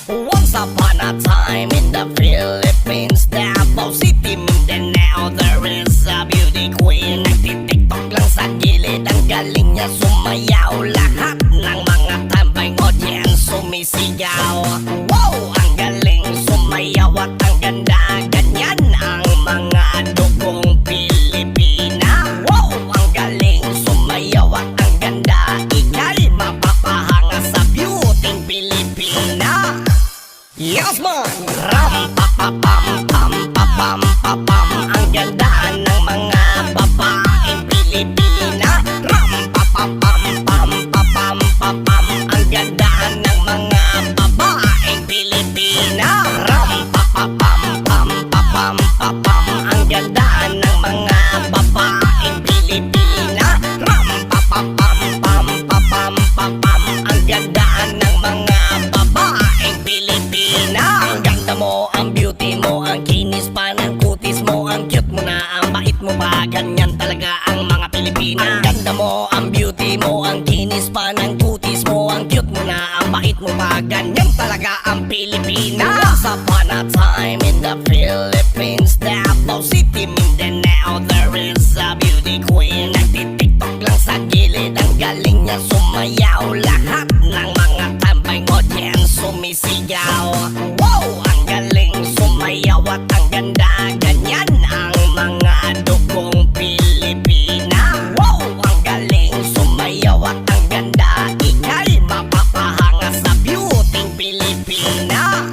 Once upon a time in the Philippines, Davao City, Mindanao, there is a beauty queen. Nagtitiktok lang sa gilid, ang galing niya sumayaw. Lahat ng mga tambay audience sumisigaw. Wow, ang galing sumayaw at ang ganda. Ganyan ang mga dugong Pilipina. Wow, ang galing sumayaw at ang ganda. Ika'y mapapahanga sa beauty Pilipina. Yes man! Ram pa pa pam pam pa pam pa pam. Ang ganda ng mga babaeng Pilipina. Ram pa pa pam pam pa pam pa pam. Ang ganda ng mga babaeng Pilipina. Ram pa pa pam pam pa pam pa pam. Ang ganda ng mga babaeng Pilipina. Ram pa pa pam pam pa pam pa pam. Ang ganda ng mga babaeng Pilipina. Ang ganda mo, ang beauty mo, ang kinis pa ng kutis mo, ang cute mo na, ang bait mo pa, ganyan talaga ang mga Pilipina. Ang ganda mo, ang beauty mo, ang kinis pa ng kutis mo, ang cute mo na, ang bait mo pa, ganyan talaga ang Pilipina. Once upon a time in the Philippines, Davao City, Mindanao, there is a beauty queen. Nagtitiktok lang sa gilid, ang galing niya sumayaw. Lahat ng mga tambay audience sumisigaw. Wow, ang galing sumayaw at ang ganda. Ganyan ang mga dugong Pilipina. Wow, ang galing sumayaw at ang ganda. Ika'y mapapahanga sa beauty Pilipina.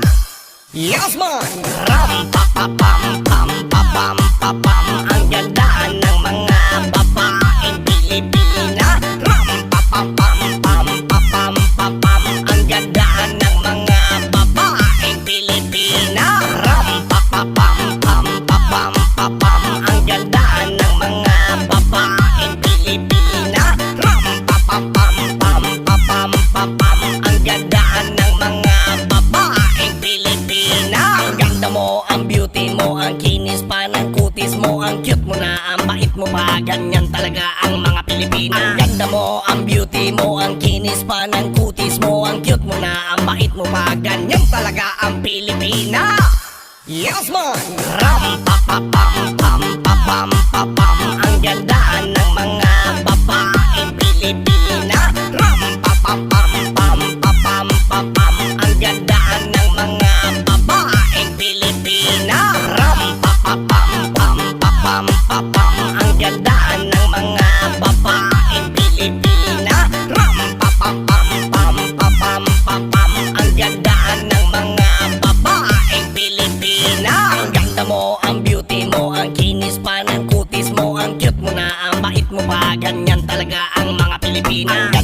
Yes man! Ram pa pa pam pam pa pam pa pam. Ang ganda ng mga babaeng Pilipina. Ram pa pa pam pam pa pam pa pam. Ang ganda ng mga babaeng Pilipina. Ram pa pa pam pam pa pam pa pam. Ang ganda ng mga babaeng Pilipina. Ram pa pa pam pam pa pam pa pam. Ang ganda ng mga babaeng Pilipina. Ang ganda mo, ang beauty mo, ang kinis pa ng kutis mo, ang cute mo na, ang bait mo pa, ganyan talaga ang mga Pilipina. Ang ganda mo, ang beauty mo, ang kinis pa ng kutis mo, ang cute mo na, ang bait mo pa, ganyan talaga ang Pilipina. Yes man! Ram pa pa pam pam pa pam pa pam. Ang ganda ng mga babaeng Pilipina. Ram pa pa pam pam pa pam pa pam. Ang ganda ng mga babaeng Pilipina. Ram pa pa pam pam pa pam pa pam. Ang ganda ng mga babaeng Pilipina. Ram pa pa pam pam pa pam pa pam. Ang ganda ng mga babaeng Pilipina. Ang ganda mo, ang beauty mo, ang kinis pa ng kutis mo, ang cute mo na, ang bait mo pa, ganyan talaga ang mga Pilipina.